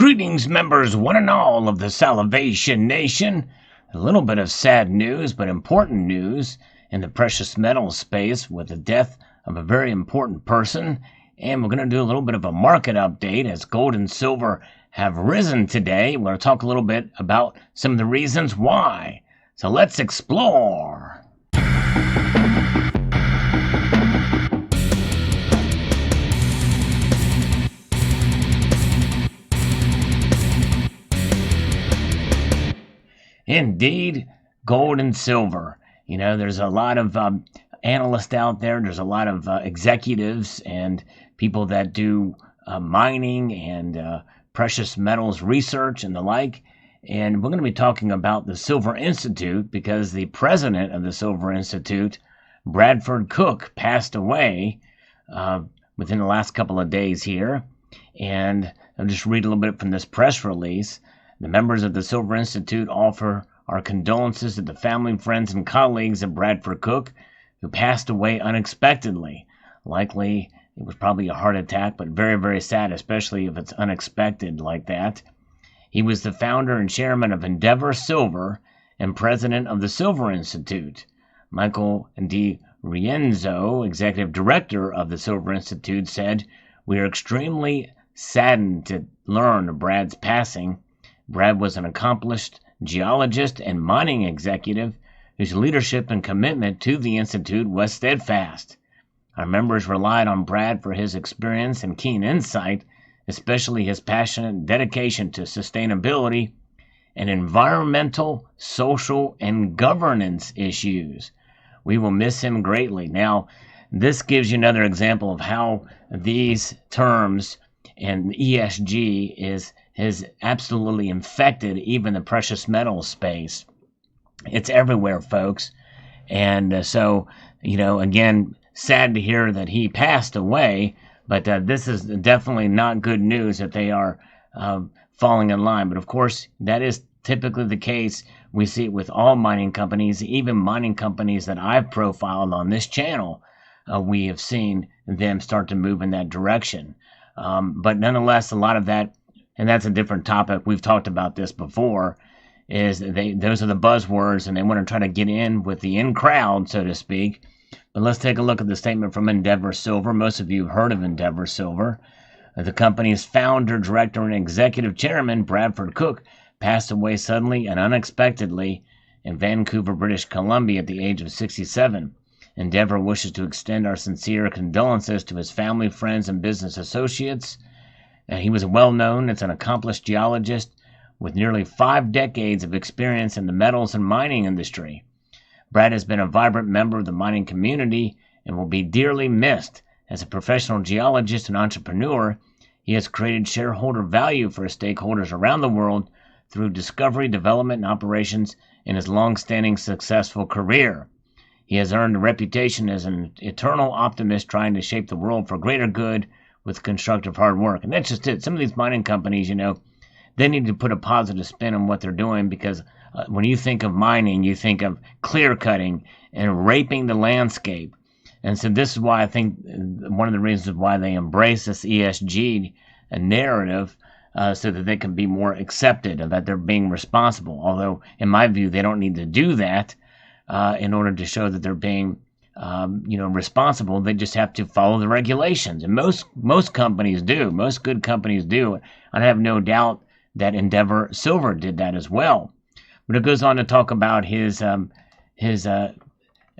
Greetings, members, one and all of the Salivation Nation. A little bit of sad news, but important news in the precious metals space with the death of a very important person. And we're going to do a little bit of a market update as gold and silver have risen today. We're going to talk a little bit about some of the reasons why. So let's explore. Indeed, gold and silver. You know, there's a lot of analysts out there. There's a lot of executives and people that do mining and precious metals research and the like. And we're going to be talking about the Silver Institute because the president of the Silver Institute, Bradford Cook, passed away within the last couple of days here. And I'll just read a little bit from this press release. The members of the Silver Institute offer our condolences to the family, friends, and colleagues of Bradford Cook, who passed away unexpectedly. Likely, it was probably a heart attack, but very, very sad, especially if it's unexpected like that. He was the founder and chairman of Endeavour Silver and president of the Silver Institute. Michael D. Rienzo, executive director of the Silver Institute, said, "We are extremely saddened to learn of Brad's passing. Brad was an accomplished geologist and mining executive whose leadership and commitment to the Institute was steadfast. Our members relied on Brad for his experience and keen insight, especially his passionate dedication to sustainability and environmental, social, and governance issues. We will miss him greatly." Now, this gives you another example of how these terms and ESG has absolutely infected even the precious metals space. It's everywhere, folks. And so, you know, again, sad to hear that he passed away, but this is definitely not good news that they are falling in line. But of course, that is typically the case. We see it with all mining companies, even mining companies that I've profiled on this channel. We have seen them start to move in that direction. But nonetheless, a lot of that, and that's a different topic. We've talked about this before, is those are the buzzwords, and they want to try to get in with the in crowd, so to speak. But let's take a look at the statement from Endeavour Silver. Most of you have heard of Endeavour Silver. The company's founder, director, and executive chairman, Bradford Cook, passed away suddenly and unexpectedly in Vancouver, British Columbia at the age of 67. Endeavour wishes to extend our sincere condolences to his family, friends, and business associates. He was well known as an accomplished geologist with nearly 5 decades of experience in the metals and mining industry. Brad has been a vibrant member of the mining community and will be dearly missed. As a professional geologist and entrepreneur, he has created shareholder value for his stakeholders around the world through discovery, development, and operations in his long-standing successful career. He has earned a reputation as an eternal optimist trying to shape the world for greater good with constructive hard work. And that's just it. Some of these mining companies, you know, they need to put a positive spin on what they're doing because when you think of mining, you think of clear cutting and raping the landscape. And so this is why I think one of the reasons why they embrace this ESG narrative so that they can be more accepted and that they're being responsible. Although, in my view, they don't need to do that in order to show that they're being responsible. They just have to follow the regulations, and most companies do. Most good companies do. I have no doubt that Endeavour Silver did that as well. But it goes on to talk about his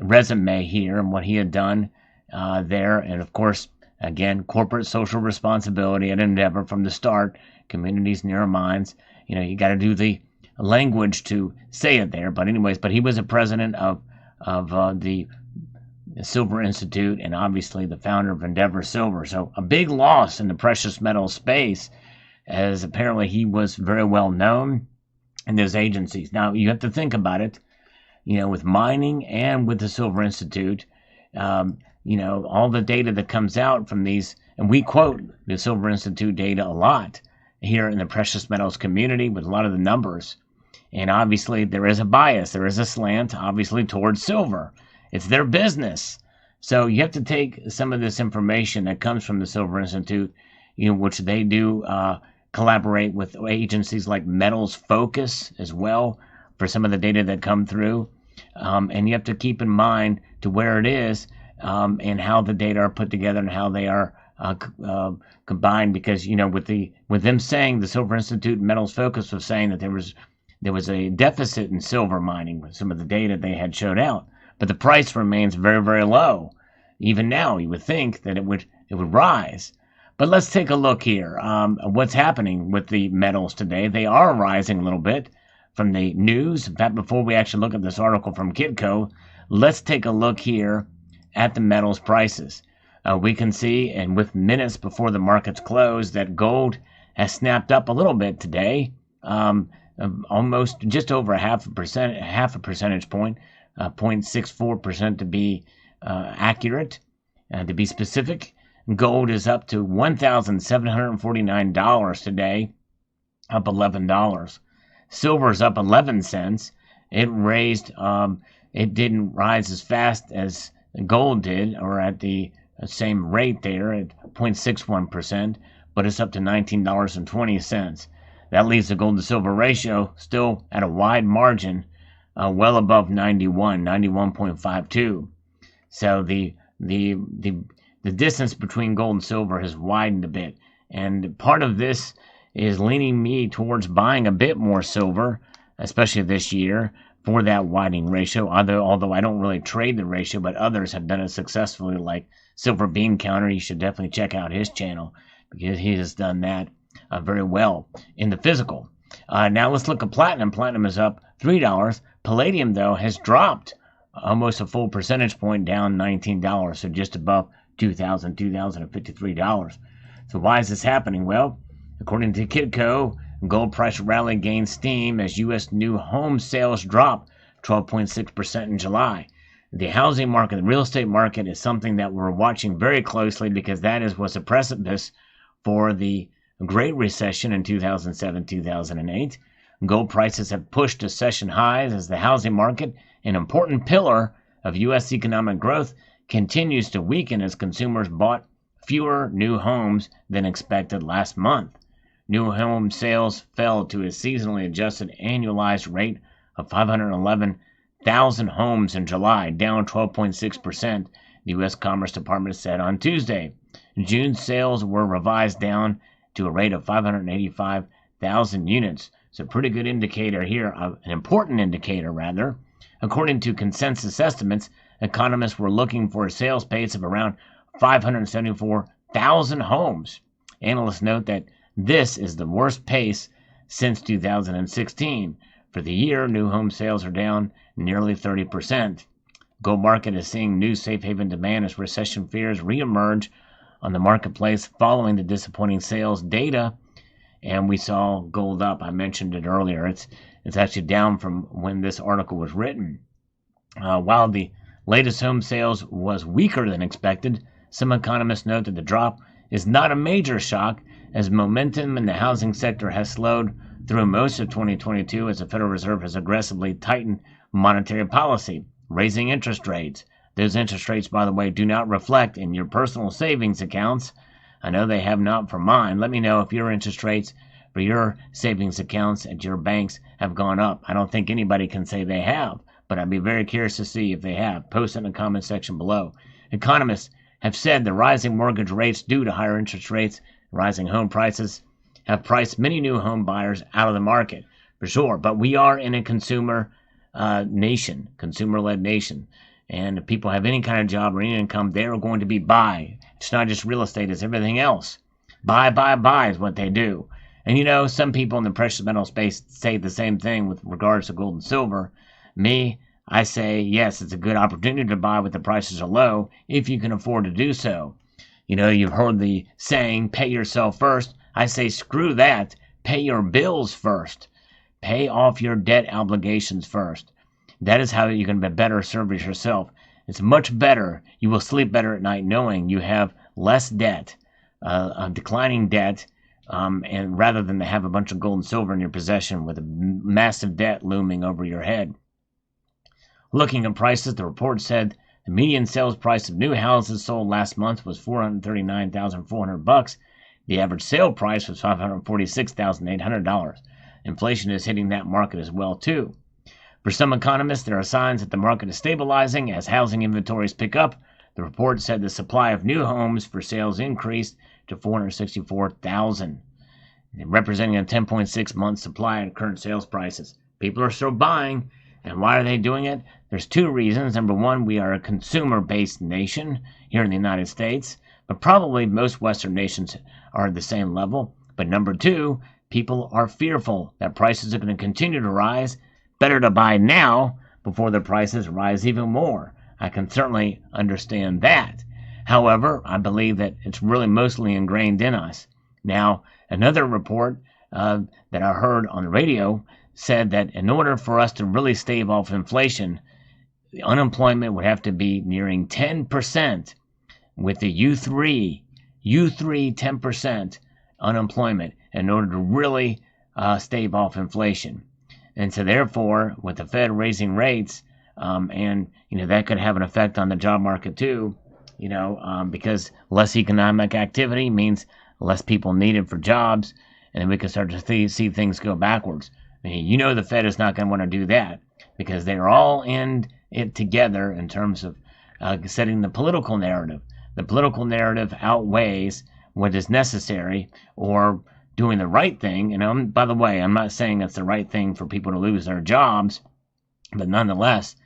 resume here and what he had done there, and of course, again, corporate social responsibility at Endeavour from the start. Communities near our minds. You know, you got to do the language to say it there. But anyways, he was a president of the Silver Institute and obviously the founder of Endeavour Silver. So a big loss in the precious metal space, as apparently he was very well known in those agencies. Now, you have to think about it, you know, with mining and with the Silver Institute, you know, all the data that comes out from these, and we quote the Silver Institute data a lot here in the precious metals community with a lot of the numbers. And obviously there is a bias, there is a slant, obviously, towards silver. It's their business. So you have to take some of this information that comes from the Silver Institute, you know, which they do collaborate with agencies like Metals Focus as well for some of the data that come through. And you have to keep in mind to where it is and how the data are put together and how they are combined. Because with them saying, the Silver Institute and Metals Focus was saying that there was a deficit in silver mining with some of the data they had showed out, but the price remains very, very low. Even now, you would think that it would rise. But let's take a look here. What's happening with the metals today? They are rising a little bit from the news. In fact, before we actually look at this article from Kitco, let's take a look here at the metals prices. We can see, and with minutes before the markets close, that gold has snapped up a little bit today, almost just over half a percentage point, 0.64% to be accurate. To be specific, gold is up to $1,749 today, up $11. Silver is up 11 cents. It didn't rise as fast as gold did, or at the same rate there at 0.61%, but it's up to $19.20. That leaves the gold to silver ratio still at a wide margin, well above 91.52. So the distance between gold and silver has widened a bit, and part of this is leaning me towards buying a bit more silver, especially this year, for that widening ratio. Although I don't really trade the ratio, but others have done it successfully, like Silver Bean Counter. You should definitely check out his channel because he has done that very well in the physical. Now let's look at platinum. Platinum is up $3. Palladium, though, has dropped almost a full percentage point, down $19, so just above $2,053. So why is this happening? Well, according to Kitco, gold price rally gained steam as U.S. new home sales dropped 12.6% in July. The housing market, the real estate market, is something that we're watching very closely because that was a precipice for the Great Recession in 2007-2008. Gold prices have pushed to session highs as the housing market, an important pillar of U.S. economic growth, continues to weaken as consumers bought fewer new homes than expected last month. New home sales fell to a seasonally adjusted annualized rate of 511,000 homes in July, down 12.6%, the U.S. Commerce Department said on Tuesday. June sales were revised down to a rate of 585,000 units. It's a pretty good indicator here, an important indicator rather. According to consensus estimates, economists were looking for a sales pace of around 574,000 homes. Analysts note that this is the worst pace since 2016. For the year, new home sales are down nearly 30%. Gold market is seeing new safe haven demand as recession fears reemerge on the marketplace following the disappointing sales data. And we saw gold up. I mentioned it earlier. It's actually down from when this article was written. While the latest home sales was weaker than expected, some economists note that the drop is not a major shock, as momentum in the housing sector has slowed through most of 2022 as the Federal Reserve has aggressively tightened monetary policy, raising interest rates. Those interest rates, by the way, do not reflect in your personal savings accounts. I know they have not for mine. Let me know if your interest rates for your savings accounts at your banks have gone up. I don't think anybody can say they have, but I'd be very curious to see if they have. Post it in the comment section below. Economists have said the rising mortgage rates due to higher interest rates, rising home prices, have priced many new home buyers out of the market, for sure. But we are in a consumer nation, consumer-led nation. And if people have any kind of job or any income, they are going to be buy. It's not just real estate, it's everything else. Buy is what they do. And some people in the precious metal space say the same thing with regards to gold and silver. Me, I say, yes, it's a good opportunity to buy when the prices are low, if you can afford to do so. You've heard the saying, pay yourself first. I say, screw that. Pay your bills first. Pay off your debt obligations first. That is how you can better service yourself. It's much better. You will sleep better at night knowing you have less debt, declining debt, and rather than to have a bunch of gold and silver in your possession with a massive debt looming over your head. Looking at prices, the report said the median sales price of new houses sold last month was $439,400, The average sale price was $546,800. Inflation is hitting that market as well, too. For some economists, there are signs that the market is stabilizing as housing inventories pick up. The report said the supply of new homes for sales increased to 464,000, representing a 10.6-month supply at current sales prices. People are still buying, and why are they doing it? There's two reasons. Number one, we are a consumer-based nation here in the United States, but probably most Western nations are at the same level. But number two, people are fearful that prices are going to continue to rise. Better to buy now before the prices rise even more. I can certainly understand that. However, I believe that it's really mostly ingrained in us. Now, another report that I heard on the radio said that in order for us to really stave off inflation, the unemployment would have to be nearing 10%, with the U3 10% unemployment in order to really stave off inflation. And so therefore, with the Fed raising rates, and that could have an effect on the job market too, because less economic activity means less people needed for jobs, and then we can start to see things go backwards. I mean, the Fed is not going to want to do that because they're all in it together in terms of setting the political narrative. The political narrative outweighs what is necessary or doing the right thing. And by the way, I'm not saying it's the right thing for people to lose their jobs, but nonetheless,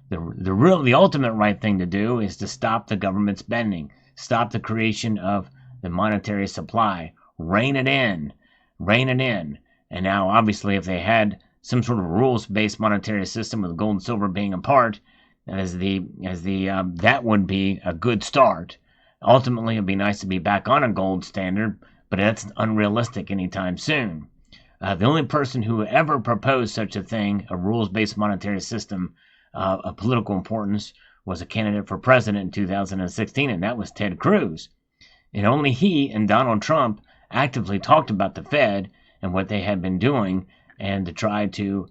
the ultimate right thing to do is to stop the government spending, stop the creation of the monetary supply, rein it in. And now, obviously, if they had some sort of rules-based monetary system with gold and silver being a part, that would be a good start. Ultimately, it'd be nice to be back on a gold standard, but that's unrealistic anytime soon. The only person who ever proposed such a thing, a rules-based monetary system of political importance, was a candidate for president in 2016, and that was Ted Cruz. And only he and Donald Trump actively talked about the Fed and what they had been doing and to try to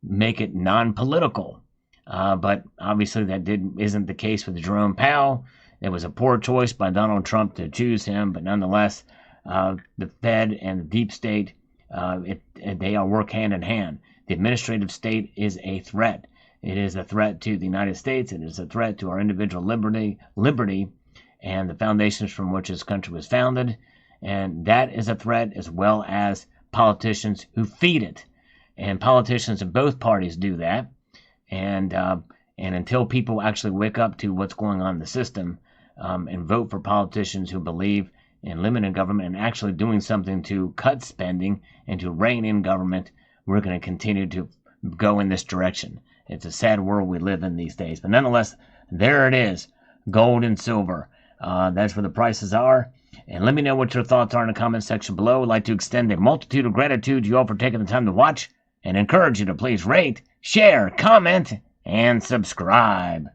make it non-political. But obviously that isn't the case with Jerome Powell. It was a poor choice by Donald Trump to choose him, but nonetheless, the Fed and the deep state, they all work hand in hand. The administrative state is a threat. It is a threat to the United States. It is a threat to our individual liberty, and the foundations from which this country was founded. And that is a threat, as well as politicians who feed it. And politicians of both parties do that. And until people actually wake up to what's going on in the system and vote for politicians who believe in limited government and actually doing something to cut spending and to rein in government, we're going to continue to go in this direction. It's a sad world we live in these days. But nonetheless, there it is, gold and silver. That's where the prices are. And let me know what your thoughts are in the comment section below. I'd like to extend a multitude of gratitude to you all for taking the time to watch and encourage you to please rate, share, comment, and subscribe.